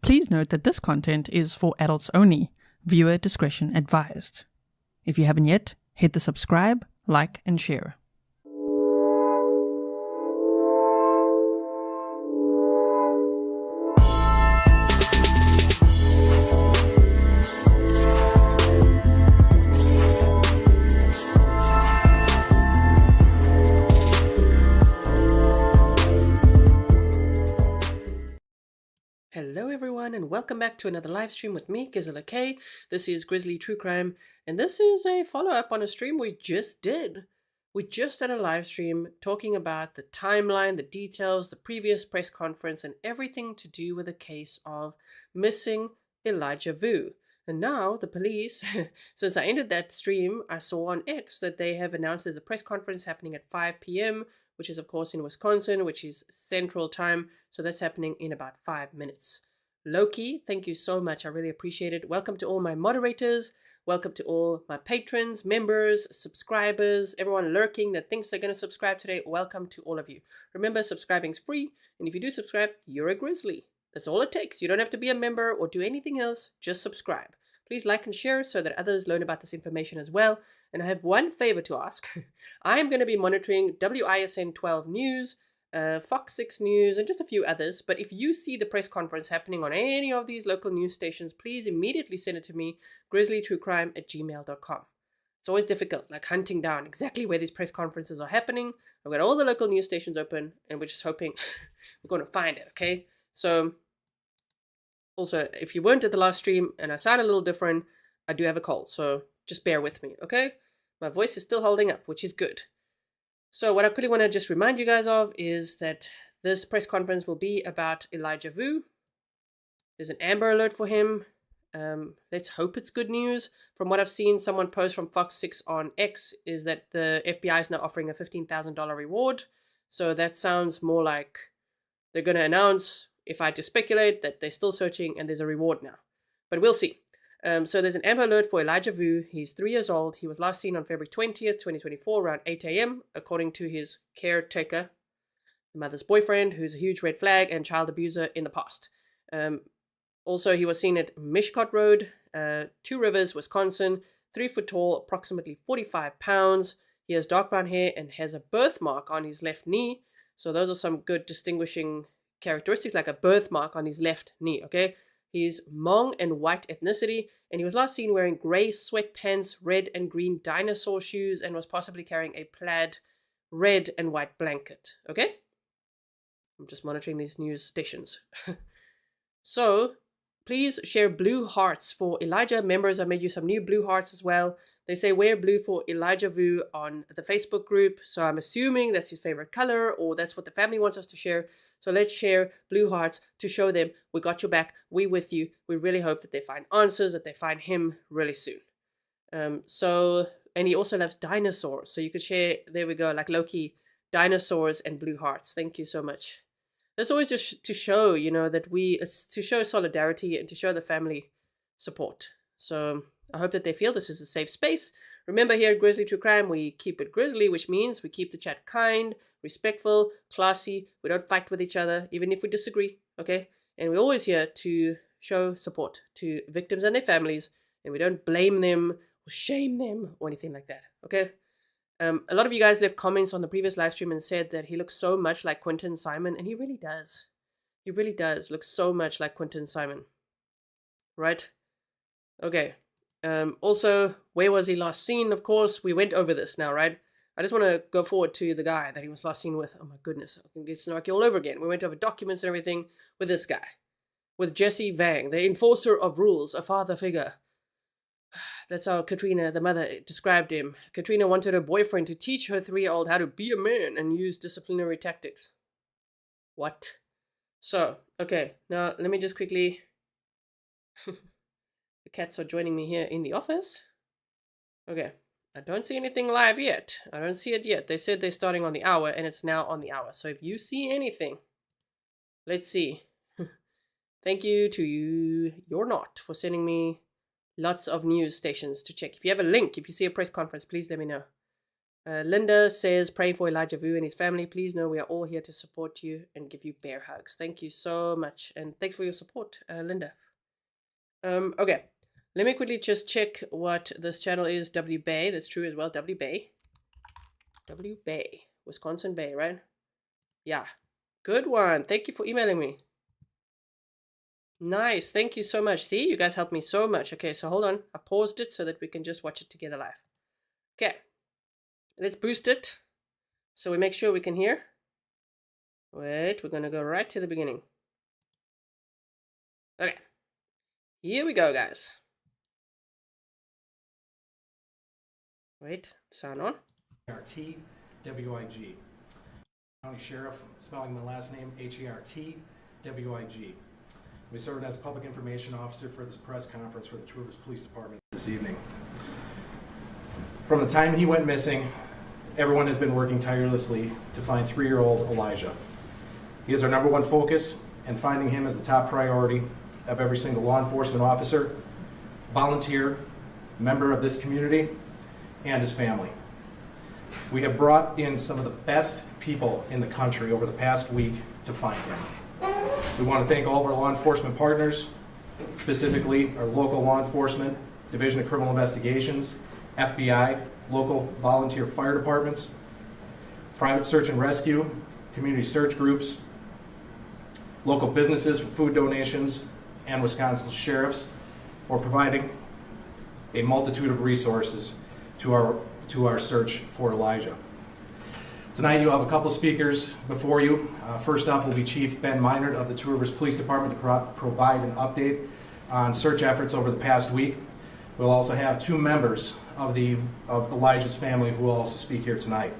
Please note that this content is for adults only. Viewer discretion advised. If you haven't yet, hit the subscribe, like, and share. Hello everyone and welcome back to another live stream with me, Grizzly. This is Grizzly True Crime and this is a follow-up on a stream we just did. We just had a live stream talking about the timeline, the details, the previous press conference and everything to do with the case of missing Elijah Vue. And now the police, since I ended that stream, I saw on X that they have announced there's a press conference happening at 5 p.m., which is of course in Wisconsin, which is Central Time. So that's happening in about 5 minutes. Loki, thank you so much. I really appreciate it. Welcome to all my moderators. Welcome to all my patrons, members, subscribers, everyone lurking that thinks they're going to subscribe today. Welcome to all of you. Remember, subscribing's free. And if you do subscribe, you're a Grizzly. That's all it takes. You don't have to be a member or do anything else. Just subscribe. Please like and share so that others learn about this information as well. And I have one favor to ask. I am going to be monitoring WISN 12 News, Fox 6 News, and just a few others. But if you see the press conference happening on any of these local news stations, please immediately send it to me, grizzlytruecrime@gmail.com. It's always difficult, like hunting down exactly where these press conferences are happening. I've got all the local news stations open, and we're just hoping we're going to find it, okay? So, also, if you weren't at the last stream and I sound a little different, I do have a cold, so just bear with me, okay? My voice is still holding up, which is good. So what I quickly want to just remind you guys of is that this press conference will be about Elijah Vue. There's an Amber Alert for him. Let's hope it's good news. From what I've seen, someone post from Fox 6 on X is that the FBI is now offering a $15,000 reward. So that sounds more like they're going to announce, if I just speculate, that they're still searching and there's a reward now. But we'll see. So there's an Amber Alert for Elijah Vue. He's 3 years old. He was last seen on February 20th, 2024, around 8 a.m., according to his caretaker, the mother's boyfriend, who's a huge red flag and child abuser in the past. Also, he was seen at Mishcot Road, Two Rivers, Wisconsin, 3 foot tall, approximately 45 pounds. He has dark brown hair and has a birthmark on his left knee. So those are some good distinguishing characteristics, like a birthmark on his left knee, okay? He's Hmong and white ethnicity, and he was last seen wearing grey sweatpants, red and green dinosaur shoes, and was possibly carrying a plaid red and white blanket. Okay? I'm just monitoring these news stations. So, please share blue hearts for Elijah. Members, I made you some new blue hearts as well. They say wear blue for Elijah Vue on the Facebook group, so I'm assuming that's his favorite color, or that's what the family wants us to share. So let's share blue hearts to show them we got your back, we with you. We really hope that they find answers, that they find him really soon. And he also loves dinosaurs. So you could share, there we go, like Loki, dinosaurs and blue hearts. Thank you so much. That's always just to show, that it's to show solidarity and to show the family support. So I hope that they feel this is a safe space. Remember, here at Grizzly True Crime, we keep it grizzly, which means we keep the chat kind, respectful, classy. We don't fight with each other, even if we disagree, okay? And we're always here to show support to victims and their families, and we don't blame them or shame them or anything like that, okay? A lot of you guys left comments on the previous live stream and said that he looks so much like Quentin Simon, and he really does. He really does look so much like Quentin Simon, right? Okay. Also, where was he last seen? Of course, we went over this now, right? I just want to go forward to the guy that he was last seen with. Oh my goodness, I can get snarky all over again. We went over documents and everything with this guy. With Jesse Vang, the enforcer of rules, a father figure. That's how Katrina, the mother, described him. Katrina wanted her boyfriend to teach her 3-year-old how to be a man and use disciplinary tactics. What? So, okay, now let me just quickly... The cats are joining me here in the office. Okay, I don't see anything live yet. I don't see it yet. They said they're starting on the hour, and it's now on the hour. So if you see anything, let's see. Thank you to You're Not, for sending me lots of news stations to check. If you have a link, if you see a press conference, please let me know. Linda says, pray for Elijah Vue and his family. Please know we are all here to support you and give you bear hugs. Thank you so much. And thanks for your support, Linda. Okay. Let me quickly just check what this channel is. W Bay. That's true as well. W Bay. W Bay. Wisconsin Bay, right? Yeah. Good one. Thank you for emailing me. Nice. Thank you so much. See, you guys helped me so much. Okay, so hold on. I paused it so that we can just watch it together live. Okay. Let's boost it so we make sure we can hear. Wait, we're going to go right to the beginning. Okay. Here we go, guys. Wait, sound on. Hertwig. County Sheriff, spelling my last name Hertwig. We served as public information officer for this press conference for the Two Rivers Police Department this evening. From the time he went missing, everyone has been working tirelessly to find 3-year-old Elijah. He is our number one focus, and finding him is the top priority of every single law enforcement officer, volunteer, member of this community, and his family. We have brought in some of the best people in the country over the past week to find him. We want to thank all of our law enforcement partners, specifically our local law enforcement, Division of Criminal Investigations, FBI, local volunteer fire departments, private search and rescue, community search groups, local businesses for food donations, and Wisconsin sheriffs for providing a multitude of resources to our search for Elijah. Tonight you'll have a couple speakers before you. First up will be Chief Ben Meinert of the Two Rivers Police Department to provide an update on search efforts over the past week. We'll also have 2 members of Elijah's family who will also speak here tonight.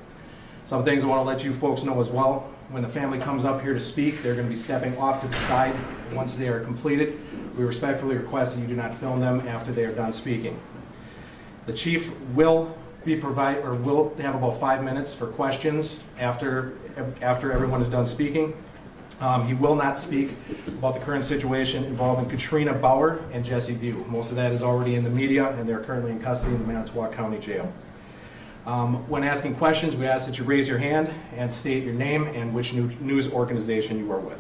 Some things I want to let you folks know as well. When the family comes up here to speak, they're going to be stepping off to the side once they are completed. We respectfully request that you do not film them after they are done speaking. The chief will have about 5 minutes for questions after everyone is done speaking. He will not speak about the current situation involving Katrina Baur and Elijah Vue. Most of that is already in the media, and they're currently in custody in the Manitowoc County Jail. When asking questions, we ask that you raise your hand and state your name and which news organization you are with.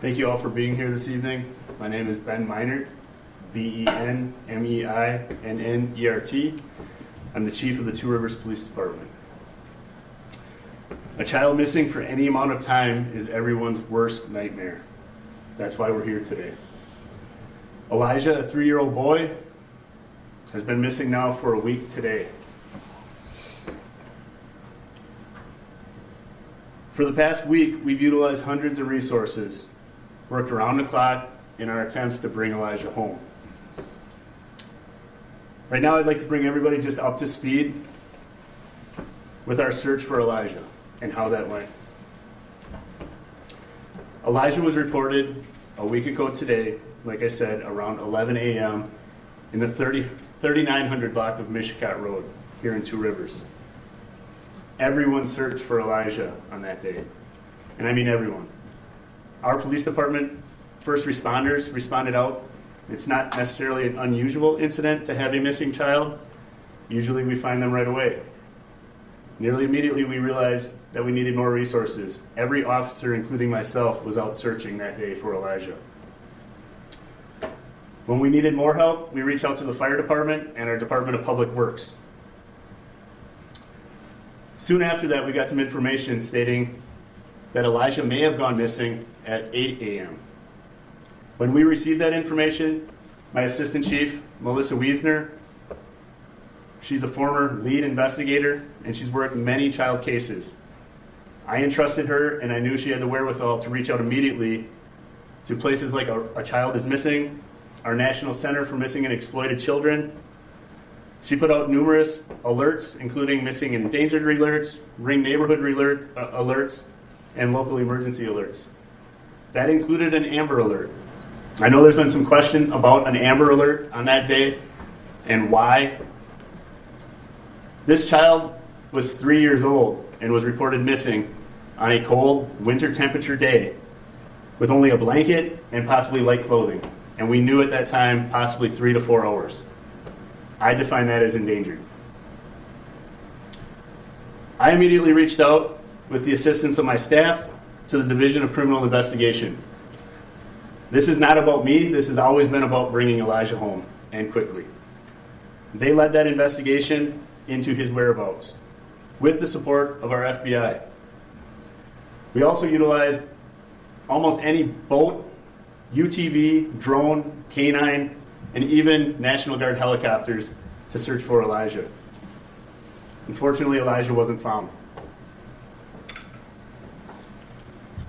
Thank you all for being here this evening. My name is Ben Meinert, Benmeinernert. I'm the chief of the Two Rivers Police Department. A child missing for any amount of time is everyone's worst nightmare. That's why we're here today. Elijah, a 3-year-old boy, has been missing now for a week today. For the past week, we've utilized hundreds of resources, worked around the clock in our attempts to bring Elijah home. Right now, I'd like to bring everybody just up to speed with our search for Elijah and how that went. Elijah was reported a week ago today, like I said, around 11 a.m. in the 3900 block of Mishicot Road here in Two Rivers. Everyone searched for Elijah on that day, and I mean everyone. Our police department, first responders responded out. It's not necessarily an unusual incident to have a missing child. Usually we find them right away. Nearly immediately we realized that we needed more resources. Every officer, including myself, was out searching that day for Elijah. When we needed more help, we reached out to the fire department and our Department of Public Works. Soon after that, we got some information stating that Elijah may have gone missing at 8 a.m. When we received that information, my assistant chief, Melissa Wiesner, she's a former lead investigator, and she's worked many child cases. I entrusted her, and I knew she had the wherewithal to reach out immediately to places like A Child is Missing, our National Center for Missing and Exploited Children. She put out numerous alerts, including missing and endangered alerts, Ring neighborhood alerts, and local emergency alerts. That included an Amber Alert. I know there's been some question about an Amber Alert on that day and why This child was 3 years old and was reported missing on a cold winter temperature day with only a blanket and possibly light clothing. And we knew at that time possibly 3 to 4 hours. I define that as endangered. I immediately reached out with the assistance of my staff to the Division of Criminal Investigation. This is not about me. This has always been about bringing Elijah home, and quickly. They led that investigation into his whereabouts with the support of our FBI. We also utilized almost any boat, UTV, drone, canine, and even National Guard helicopters to search for Elijah. Unfortunately, Elijah wasn't found.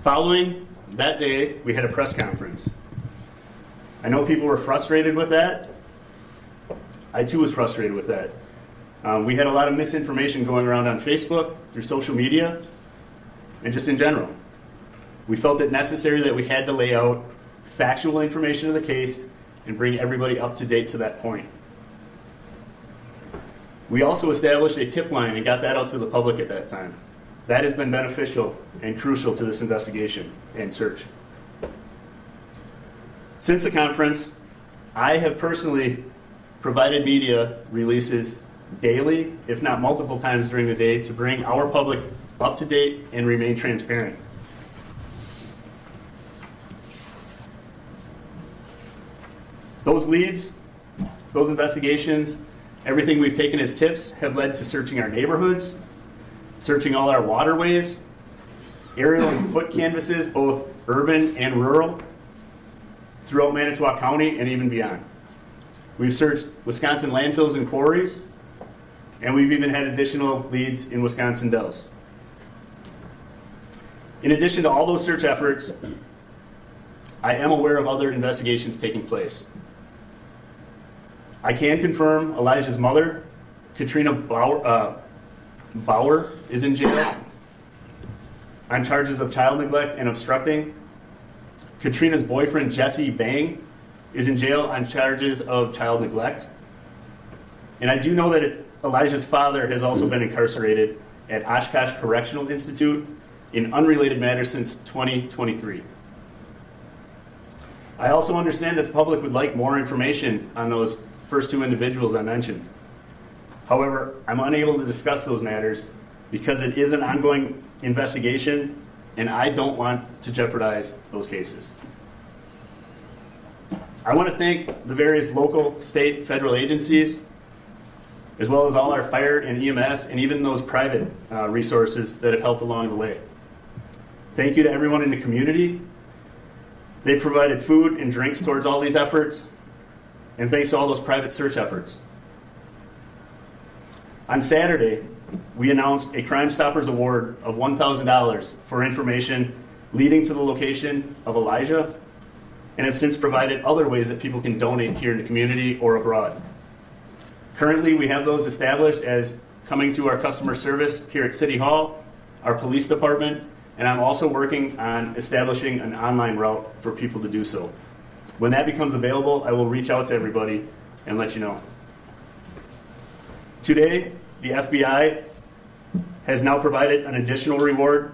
Following that day, we had a press conference. I know people were frustrated with that. I too was frustrated with that. We had a lot of misinformation going around on Facebook, through social media, and just in general. We felt it necessary that we had to lay out factual information of the case and bring everybody up to date to that point. We also established a tip line and got that out to the public at that time. That has been beneficial and crucial to this investigation and search. Since the conference, I have personally provided media releases daily, if not multiple times during the day, to bring our public up to date and remain transparent. Those leads, those investigations, everything we've taken as tips have led to searching our neighborhoods, searching all our waterways, aerial and foot canvases, both urban and rural, throughout Manitowoc County and even beyond. We've searched Wisconsin landfills and quarries, and we've even had additional leads in Wisconsin Dells. In addition to all those search efforts, I am aware of other investigations taking place. I can confirm Elijah's mother, Katrina Baur, is in jail on charges of child neglect and obstructing. Katrina's boyfriend, Jesse Vang, is in jail on charges of child neglect. And I do know that Elijah's father has also been incarcerated at Oshkosh Correctional Institute in unrelated matters since 2023. I also understand that the public would like more information on those first two individuals I mentioned. However, I'm unable to discuss those matters because it is an ongoing investigation and I don't want to jeopardize those cases. I want to thank the various local, state, federal agencies, as well as all our fire and EMS and even those private resources that have helped along the way. Thank you to everyone in the community. They've provided food and drinks towards all these efforts, and thanks to all those private search efforts. On Saturday, we announced a Crime Stoppers Award of $1,000 for information leading to the location of Elijah, and have since provided other ways that people can donate here in the community or abroad. Currently, we have those established as coming to our customer service here at City Hall, our police department, and I'm also working on establishing an online route for people to do so. When that becomes available, I will reach out to everybody and let you know. Today, the FBI has now provided an additional reward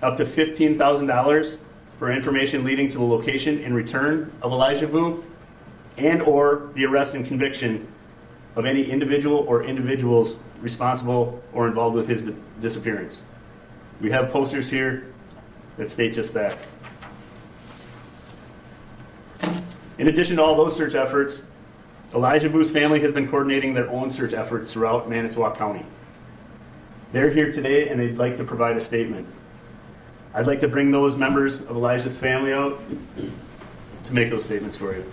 up to $15,000 for information leading to the location and return of Elijah Vue and or the arrest and conviction of any individual or individuals responsible or involved with his disappearance. We have posters here that state just that. In addition to all those search efforts, Elijah Vue's family has been coordinating their own search efforts throughout Manitowoc County. They're here today and they'd like to provide a statement. I'd like to bring those members of Elijah's family out to make those statements for you.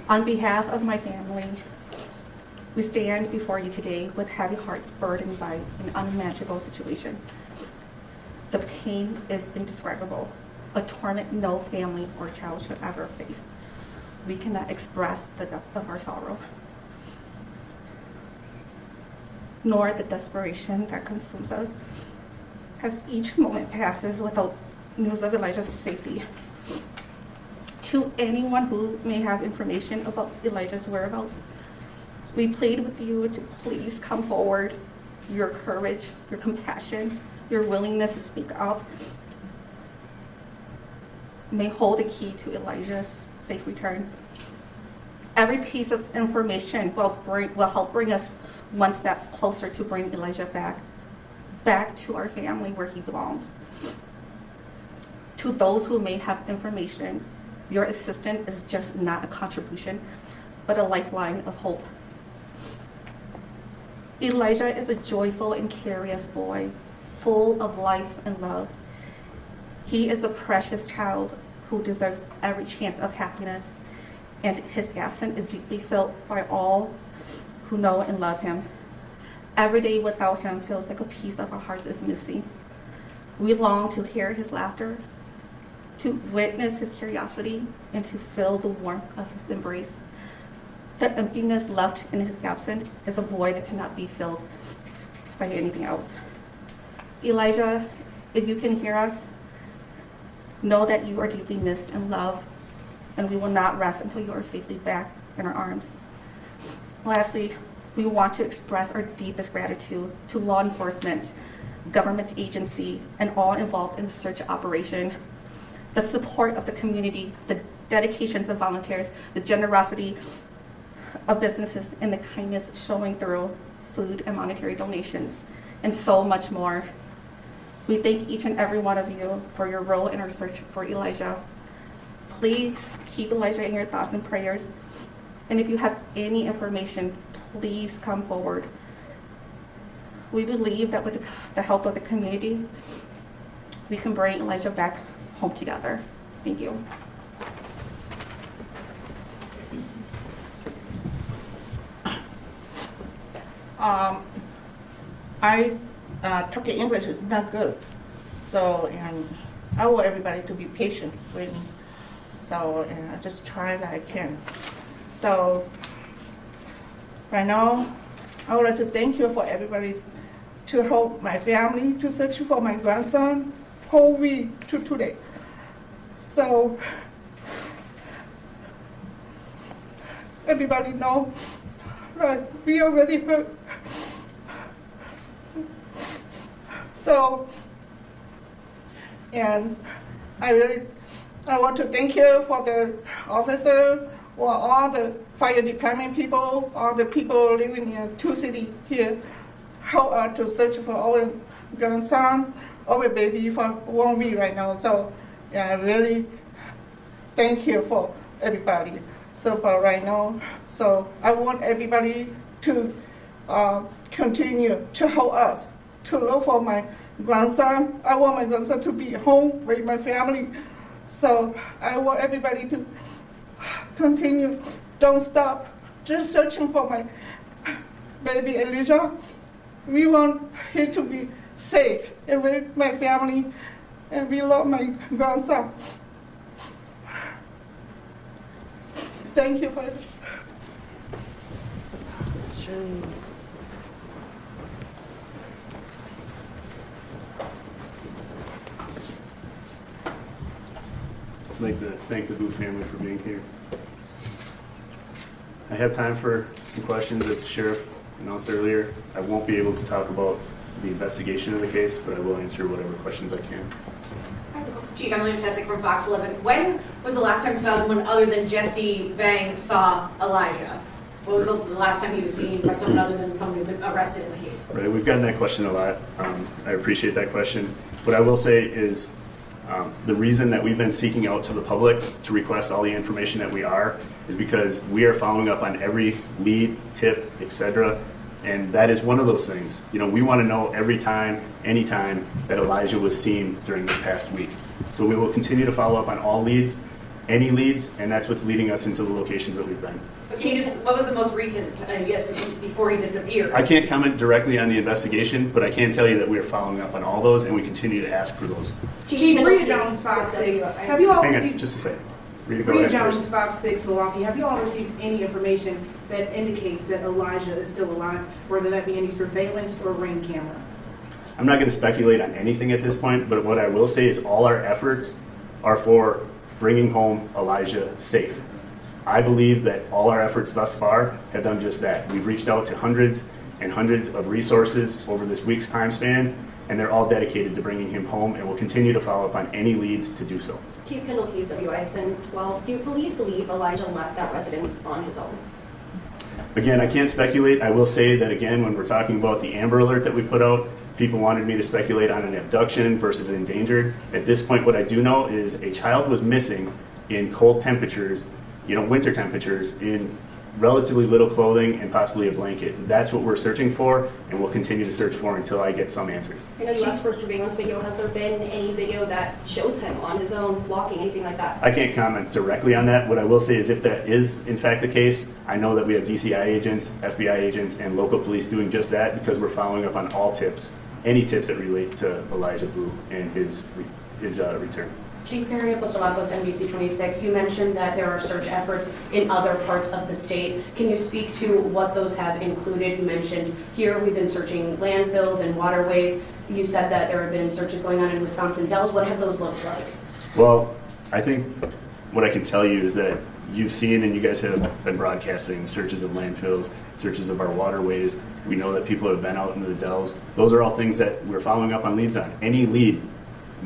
On behalf of my family, we stand before you today with heavy hearts burdened by an unimaginable situation. The pain is indescribable, a torment no family or child should ever face. We cannot express the depth of our sorrow. nor the desperation that consumes us as each moment passes without news of Elijah's safety. To anyone who may have information about Elijah's whereabouts, we plead with you to please come forward. Your courage, your compassion, your willingness to speak up may hold the key to Elijah's safe return. Every piece of information will help bring us one step closer to bring Elijah back to our family where he belongs. To those who may have information, your assistance is just not a contribution, but a lifeline of hope. Elijah is a joyful and curious boy, full of life and love. He is a precious child who deserves every chance of happiness, and his absence is deeply felt by all who know and love him. Every day without him feels like a piece of our hearts is missing. We long to hear his laughter, to witness his curiosity, and to feel the warmth of his embrace. The emptiness left in his absence is a void that cannot be filled by anything else. Elijah, if you can hear us, know that you are deeply missed and loved, and we will not rest until you are safely back in our arms. Lastly, we want to express our deepest gratitude to law enforcement, government agency, and all involved in the search operation. The support of the community, the dedications of volunteers, the generosity of businesses, and the kindness showing through food and monetary donations, and so much more. We thank each and every one of you for your role in our search for Elijah. Please keep Elijah in your thoughts and prayers. And if you have any information, please come forward. We believe that with the help of the community, we can bring Elijah back home together. Thank you. Talking English is not good, so and I want everybody to be patient with me. So and I just try that I can. So right now, I would like to thank you for everybody to help my family to search for my grandson whole week to today. So everybody know that we are really hurt. So, and I want to thank you for the officer, or all the fire department people, all the people living in two cities here, help to search for our grandson, our baby for 1 week right now. So, yeah, I really thank you for everybody. So, but right now, so I want everybody to continue to help us to look for my grandson. I want my grandson to be home with my family. So I want everybody to continue, don't stop, just searching for my baby Elijah. We want him to be safe and with my family, and we love my grandson. Thank you for it. I'd like to thank the Vue family for being here. I have time for some questions. As the sheriff announced earlier, I won't be able to talk about the investigation of the case, but I will answer whatever questions I can. Chief, I'm William Tessick from Fox 11. When was the last time someone other than Jesse Vang saw Elijah? What was the last time he was seen by someone other than someone who's arrested in the case? Right, we've gotten that question a lot. I appreciate that question. What I will say is the reason that we've been seeking out to the public to request all the information that we are is because we are following up on every lead, tip, etc. And that is one of those things. You know, we want to know every time, anytime that Elijah was seen during this past week. So we will continue to follow up on all leads, any leads, and that's what's leading us into the locations that we've been. Okay, what was the most recent, yes, before he disappeared? I can't comment directly on the investigation, but I can tell you that we are following up on all those, and we continue to ask for those. Chief Maria Jones, Fox 6. Have you all Hang on, received? just a second. Rita, go Rita ahead Jones, first. 5'6", Milwaukee. Have you all received any information that indicates that Elijah is still alive, whether that be any surveillance or ring camera? I'm not going to speculate on anything at this point, but what I will say is all our efforts are for bringing home Elijah safe. I believe that all our efforts thus far have done just that. We've reached out to hundreds and hundreds of resources over this week's time span, and they're all dedicated to bringing him home, and will continue to follow up on any leads to do so. Chief Kendall Keys, WISN 12. Do police believe Elijah left that residence on his own? Again, I can't speculate. I will say that, again, when we're talking about the Amber Alert that we put out, people wanted me to speculate on an abduction versus endangered. At this point, what I do know is a child was missing in cold temperatures, winter temperatures, in relatively little clothing and possibly a blanket. That's what we're searching for, and we'll continue to search for until I get some answers. I know you asked for surveillance video. Has there been any video that shows him on his own, walking, anything like that? I can't comment directly on that. What I will say is if that is in fact the case, I know that we have DCI agents, FBI agents, and local police doing just that because we're following up on all tips, any tips that relate to Elijah Vue and his return. Chief Perry of Post NBC 26, you mentioned that there are search efforts in other parts of the state. Can you speak to what those have included? You mentioned here we've been searching landfills and waterways. You said that there have been searches going on in Wisconsin Dells. What have those looked like? Well, I think what I can tell you is that you've seen and you guys have been broadcasting searches of landfills, searches of our waterways. We know that people have been out into the Dells. Those are all things that we're following up on leads on. Any lead,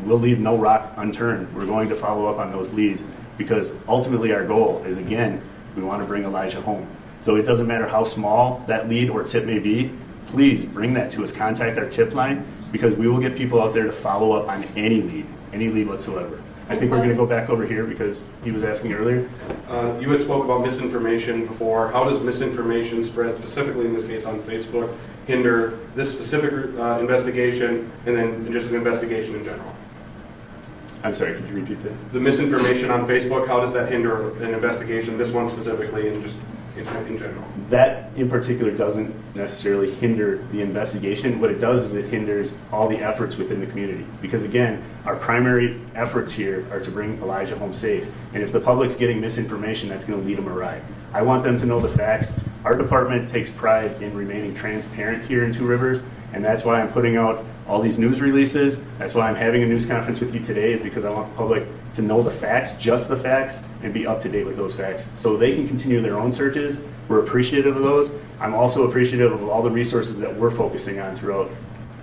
we'll leave no rock unturned. We're going to follow up on those leads because ultimately our goal is, again, we want to bring Elijah home. So it doesn't matter how small that lead or tip may be, please bring that to us. Contact our tip line because we will get people out there to follow up on any lead whatsoever. I think we're going to go back over here because he was asking earlier. You had spoke about misinformation before. How does misinformation spread, specifically in this case on Facebook, hinder this specific investigation and then just an investigation in general? I'm sorry, could you repeat that? The misinformation on Facebook, how does that hinder an investigation, this one specifically, and just in general? That in particular doesn't necessarily hinder the investigation. What it does is it hinders all the efforts within the community. Because again, our primary efforts here are to bring Elijah home safe. And if the public's getting misinformation, that's going to lead them awry. I want them to know the facts. Our department takes pride in remaining transparent here in Two Rivers, and that's why I'm putting out all these news releases. That's why I'm having a news conference with you today, is because I want the public to know the facts, just the facts, and be up to date with those facts so they can continue their own searches. We're appreciative of those. I'm also appreciative of all the resources that we're focusing on throughout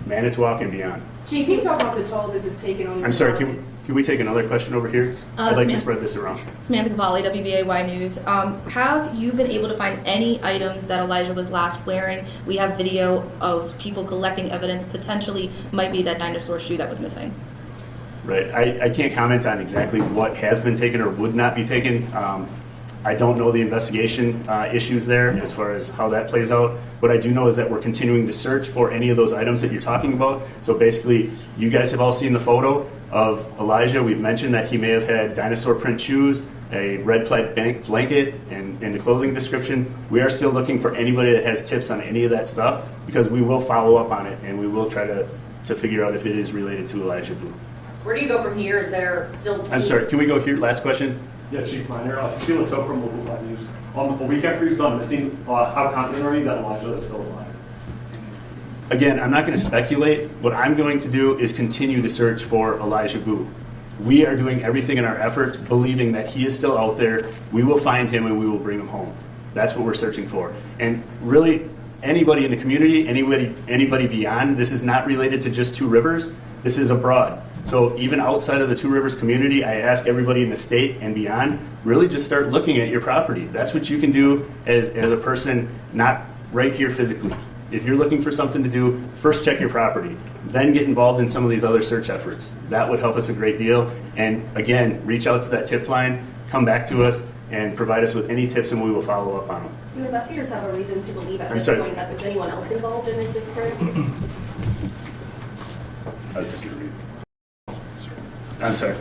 Manitowoc and beyond. Chief, can you talk about the toll this is taking on? I'm sorry, can we take another question over here? I'd like to spread this around. Samantha Cavalli, WBAY News. Have you been able to find any items that Elijah was last wearing? We have video of people collecting evidence, potentially might be that dinosaur shoe that was missing. Right. I can't comment on exactly what has been taken or would not be taken. I don't know the investigation issues there as far as how that plays out. What I do know is that we're continuing to search for any of those items that you're talking about. So basically, you guys have all seen the photo of Elijah. We've mentioned that he may have had dinosaur print shoes, a red plaid blanket, and the clothing description. We are still looking for anybody that has tips on any of that stuff because we will follow up on it and we will try to figure out if it is related to Elijah Vue. Where do you go from here? Is there still... I'm sorry, can we go here? Last question. Yeah, Chief Minor. Felix Oak from Local 5 News. A week after he's gone missing, how confident are you that Elijah is still alive? Again, I'm not going to speculate. What I'm going to do is continue to search for Elijah Vue. We are doing everything in our efforts, believing that he is still out there. We will find him and we will bring him home. That's what we're searching for. And really, anybody in the community, anybody beyond, this is not related to just Two Rivers. This is abroad. So even outside of the Two Rivers community, I ask everybody in the state and beyond, really just start looking at your property. That's what you can do as a person not right here physically. If you're looking for something to do, first check your property, then get involved in some of these other search efforts. That would help us a great deal. And again, reach out to that tip line, come back to us, and provide us with any tips and we will follow up on them. Do investigators have a reason to believe at this point that there's anyone else involved in this disappearance? I was just going to read. I'm sorry.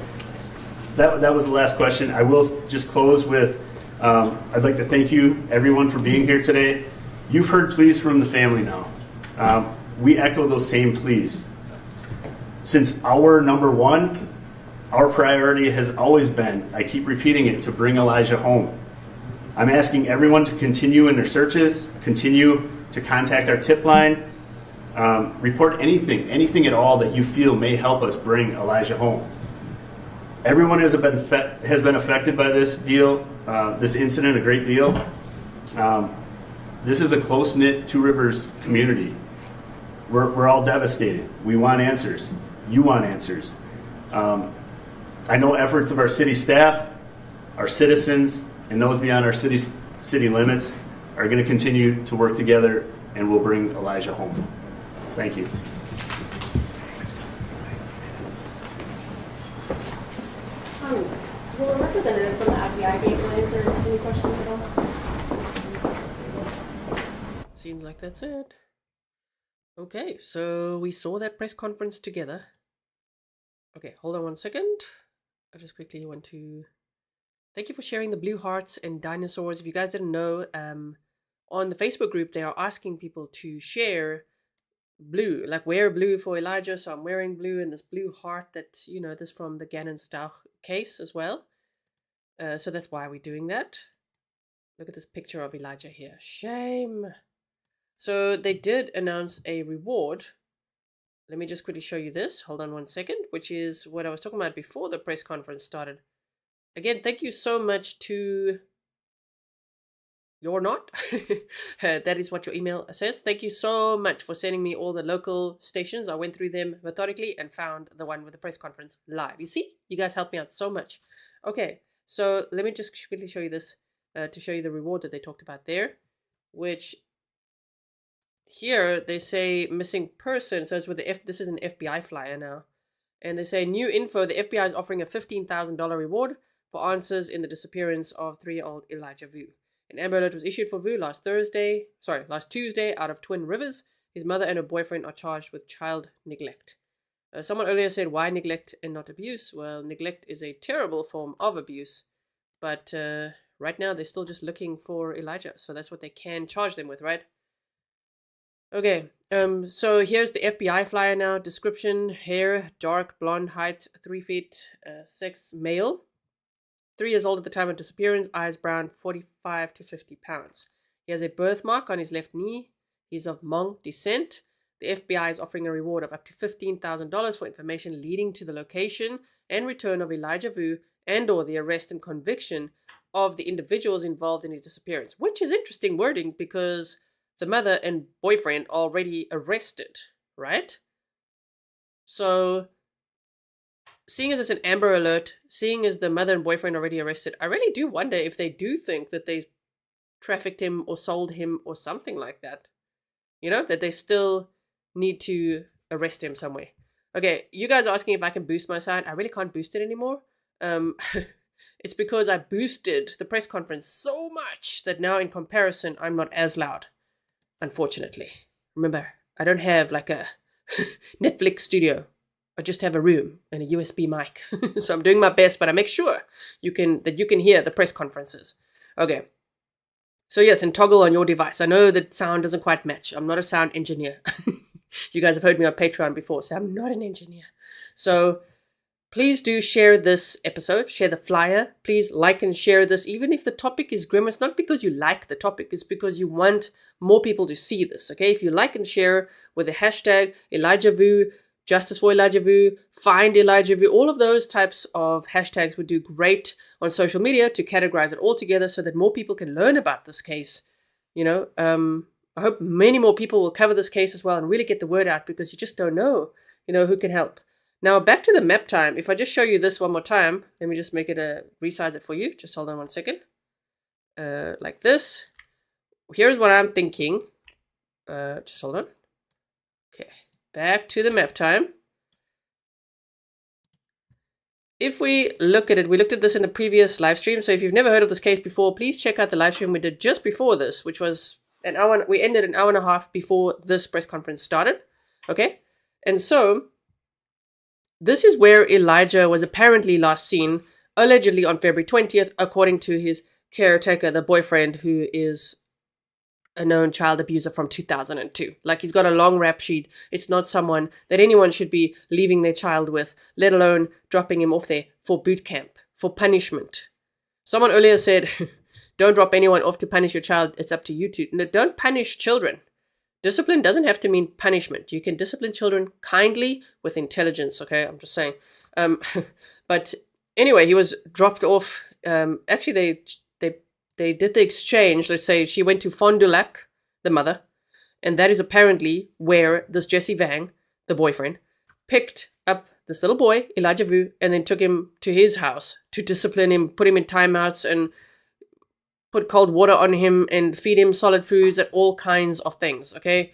That was the last question. I will just close with, I'd like to thank you, everyone, for being here today. You've heard pleas from the family now. We echo those same pleas. Since hour number one, Our priority has always been, I keep repeating it, to bring Elijah home. I'm asking everyone to continue in their searches, continue to contact our tip line, report anything at all that you feel may help us bring Elijah home. Everyone has been affected by this incident a great deal. This is a close-knit Two Rivers community. We're all devastated. We want answers. You want answers. I know efforts of our city staff, our citizens, and those beyond our city limits are going to continue to work together, and we'll bring Elijah home. Thank you. Will a representative from the FBI be able to answer any questions at all? Seems like that's it. Okay, so we saw that press conference together. Okay, hold on 1 second. I just quickly want to thank you for sharing the blue hearts and dinosaurs. If you guys didn't know, on the Facebook group, they are asking people to share blue, like wear blue for Elijah. So I'm wearing blue and this blue heart that, you know, this from the Gannon Stauch case as well. So that's why we're doing that. Look at this picture of Elijah here. Shame. So they did announce a reward. Let me just quickly show you this. Hold on 1 second, which is what I was talking about before the press conference started. Again, thank you so much to... You're not? That is what your email says. Thank you so much for sending me all the local stations. I went through them methodically and found the one with the press conference live. You see? You guys helped me out so much. Okay, so let me just quickly show you this to show you the reward that they talked about there, which here they say missing person. So it's with the this is an FBI flyer now. And they say new info, the FBI is offering a $15,000 reward for answers in the disappearance of 3-year-old Elijah Vue. An Amber Alert was issued for Vue last Tuesday out of Twin Rivers. His mother and her boyfriend are charged with child neglect. Someone earlier said, why neglect and not abuse? Well, neglect is a terrible form of abuse. But right now, they're still just looking for Elijah. So that's what they can charge them with, right? Okay, so here's the FBI flyer now. Description, hair, dark blonde, height 3 feet, sex, male. 3 years old at the time of disappearance, eyes brown, 45 to 50 pounds. He has a birthmark on his left knee. He's of Hmong descent. The FBI is offering a reward of up to $15,000 for information leading to the location and return of Elijah Vue and or the arrest and conviction of the individuals involved in his disappearance. Which is interesting wording because the mother and boyfriend are already arrested, right? So... seeing as it's an Amber Alert, seeing as the mother and boyfriend are already arrested, I really do wonder if they do think that they trafficked him or sold him or something like that. You know, that they still need to arrest him some way. Okay, you guys are asking if I can boost my sound. I really can't boost it anymore. It's because I boosted the press conference so much that now in comparison, I'm not as loud, unfortunately. Remember, I don't have like a Netflix studio. I just have a room and a USB mic. So I'm doing my best, but I make sure you can hear the press conferences. Okay. So yes, and toggle on your device. I know that sound doesn't quite match. I'm not a sound engineer. You guys have heard me on Patreon before, so I'm not an engineer. So please do share this episode, share the flyer. Please like and share this, even if the topic is grim. It's not because you like the topic, it's because you want more people to see this, okay? If you like and share with the hashtag Elijah Vue, Justice for Elijah Vue, Find Elijah Vue, all of those types of hashtags would do great on social media to categorize it all together so that more people can learn about this case. You know, I hope many more people will cover this case as well and really get the word out because you just don't know, you know, who can help. Now, back to the map time. If I just show you this one more time, let me just make it resize it for you. Just hold on 1 second. Like this. Here's what I'm thinking. Just hold on. Okay. Back to the map time. If we look at it, we looked at this in the previous live stream. So if you've never heard of this case before, please check out the live stream we did just before this, which was an hour. We ended an hour and a half before this press conference started. Okay. And so this is where Elijah was apparently last seen, allegedly on February 20th, according to his caretaker, the boyfriend who is a known child abuser from 2002. Like, he's got a long rap sheet. It's not someone that anyone should be leaving their child with, let alone dropping him off there for boot camp, for punishment. Someone earlier said, don't drop anyone off to punish your child. It's up to you to. No, don't punish children. Discipline doesn't have to mean punishment. You can discipline children kindly with intelligence, okay? I'm just saying. But anyway, he was dropped off. Actually, they did the exchange. Let's say she went to Fond du Lac, the mother, and that is apparently where this Jesse Vang, the boyfriend, picked up this little boy, Elijah Vue, and then took him to his house to discipline him, put him in timeouts, and put cold water on him and feed him solid foods and all kinds of things, okay?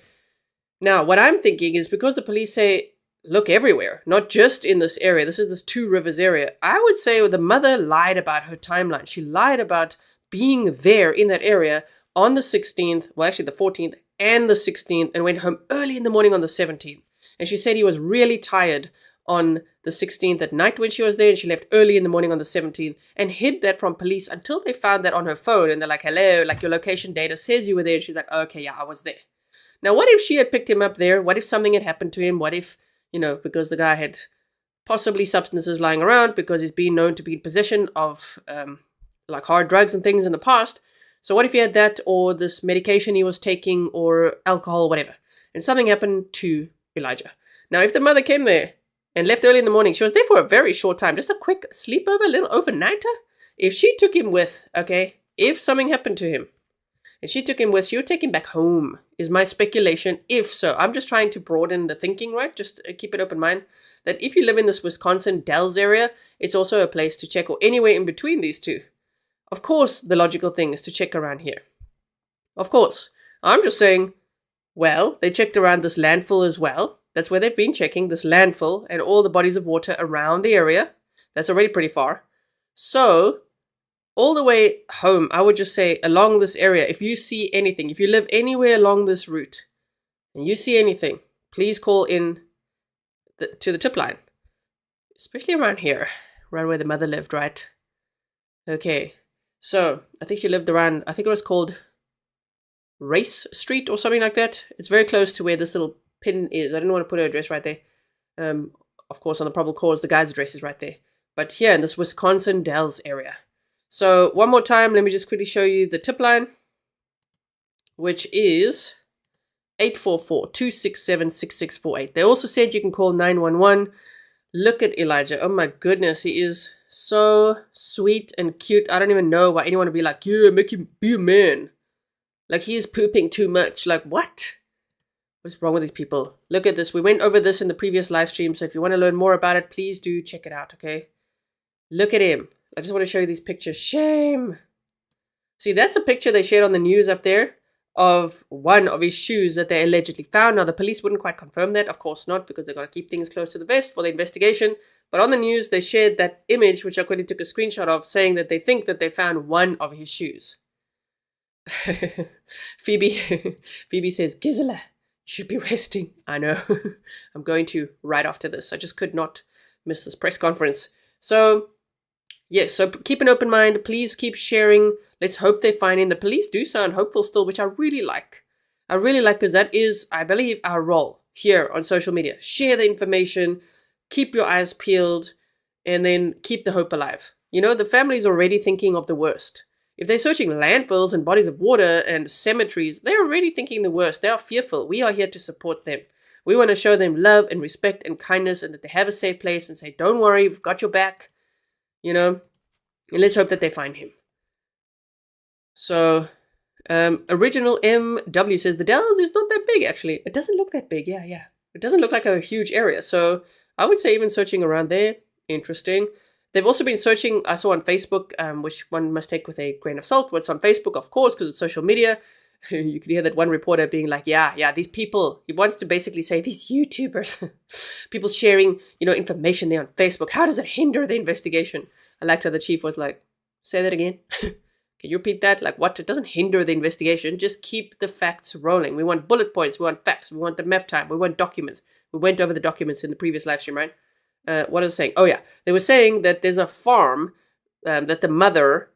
Now, what I'm thinking is, because the police say, look everywhere, not just in this area. This is this Two Rivers area. I would say the mother lied about her timeline. She lied about being there in that area on the 16th, well, actually the 14th and the 16th, and went home early in the morning on the 17th. And she said he was really tired on the 16th at night when she was there, and she left early in the morning on the 17th and hid that from police until they found that on her phone. And they're like, hello, like, your location data says you were there. And she's like, okay, yeah, I was there. Now, what if she had picked him up there? What if something had happened to him? What if, because the guy had possibly substances lying around, because he's been known to be in possession of like hard drugs and things in the past. So what if he had that, or this medication he was taking, or alcohol, whatever, and something happened to Elijah? Now, if the mother came there and left early in the morning, she was there for a very short time, just a quick sleepover, a little overnighter. If she took him with, okay, if something happened to him, and she took him with, she would take him back home, is my speculation. If so, I'm just trying to broaden the thinking, right? Just keep it open mind that if you live in this Wisconsin Dells area, it's also a place to check, or anywhere in between these two. Of course, the logical thing is to check around here. Of course. I'm just saying, well, they checked around this landfill as well. That's where they've been checking, this landfill and all the bodies of water around the area. That's already pretty far. So, all the way home, I would just say, along this area, if you see anything, if you live anywhere along this route, and you see anything, please call in to the tip line. Especially around here, around where the mother lived, right? Okay. So, I think she lived around, I think it was called Race Street or something like that. It's very close to where this little pin is. I didn't want to put her address right there. Of course, on the probable cause, the guy's address is right there. But here in this Wisconsin Dells area. So, one more time, let me just quickly show you the tip line, which is 844-267-6648. They also said you can call 911. Look at Elijah. Oh my goodness, he is so sweet and cute. I don't even know why anyone would be like, yeah, make him be a man. Like, he is pooping too much. Like, what? What's wrong with these people? Look at this. We went over this in the previous live stream, so if you want to learn more about it, please do check it out, okay? Look at him. I just want to show you these pictures. Shame. See, that's a picture they shared on the news up there of one of his shoes that they allegedly found. Now, the police wouldn't quite confirm that. Of course not, because they've got to keep things close to the vest for the investigation. But on the news, they shared that image, which I quickly took a screenshot of, saying that they think that they found one of his shoes. Phoebe says, Gisela, you should be resting. I know. I'm going to right after this. I just could not miss this press conference. So, yes, so keep an open mind. Please keep sharing. Let's hope they find him. The police do sound hopeful still, which I really like. I really like, because that is, I believe, our role here on social media. Share the information. Keep your eyes peeled, and then keep the hope alive. The family's already thinking of the worst. If they're searching landfills and bodies of water and cemeteries, they're already thinking the worst. They are fearful. We are here to support them. We want to show them love and respect and kindness, and that they have a safe place, and say, don't worry, we've got your back. And let's hope that they find him. So, Original MW says, the Dells is not that big, actually. It doesn't look that big. Yeah. It doesn't look like a huge area. So, I would say even searching around there, interesting. They've also been searching, I saw on Facebook, which one must take with a grain of salt. What's on Facebook, of course, because it's social media. You could hear that one reporter being like, yeah, these people, he wants to basically say, these YouTubers, people sharing, information there on Facebook. How does it hinder the investigation? I liked how the chief was like, say that again. Can you repeat that? Like, what? It doesn't hinder the investigation. Just keep the facts rolling. We want bullet points. We want facts. We want the map time. We want documents. We went over the documents in the previous live stream, right? What was I saying? Oh, yeah. They were saying that there's a farm that the mother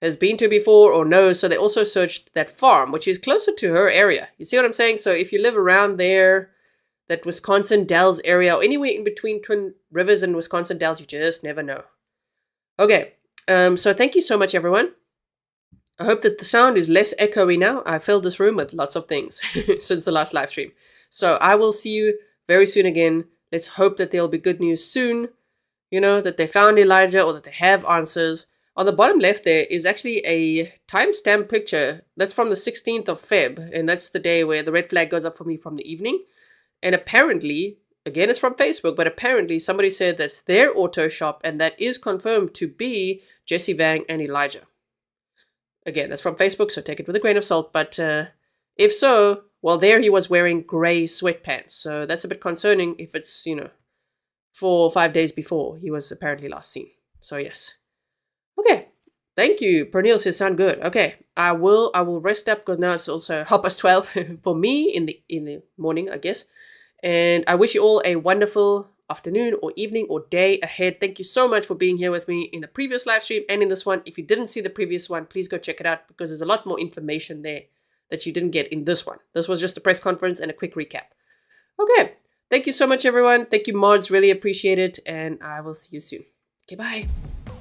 has been to before or knows. So they also searched that farm, which is closer to her area. You see what I'm saying? So if you live around there, that Wisconsin Dells area, or anywhere in between Twin Rivers and Wisconsin Dells, you just never know. Okay, so thank you so much, everyone. I hope that the sound is less echoey now. I filled this room with lots of things since the last live stream. So I will see you very soon again. Let's hope that there'll be good news soon. You know, that they found Elijah or that they have answers. On the bottom left there is actually a timestamp picture. That's from the 16th of Feb. And that's the day where the red flag goes up for me from the evening. And apparently, again, it's from Facebook, but apparently somebody said that's their auto shop, and that is confirmed to be Jesse Vang and Elijah. Again, that's from Facebook, so take it with a grain of salt. But if so, well, there he was wearing gray sweatpants. So that's a bit concerning if it's, 4 or 5 days before he was apparently last seen. So yes. Okay. Thank you. Pernille says sound good. Okay. I will rest up because now it's also 12:30 for me in the morning, I guess. And I wish you all a wonderful afternoon or evening or day ahead. Thank you so much for being here with me in the previous live stream and in this one. If you didn't see the previous one, please go check it out because there's a lot more information there that you didn't get in this one. This was just a press conference and a quick recap. Okay. Thank you so much, everyone. Thank you, mods. Really appreciate it. And I will see you soon. Okay, bye.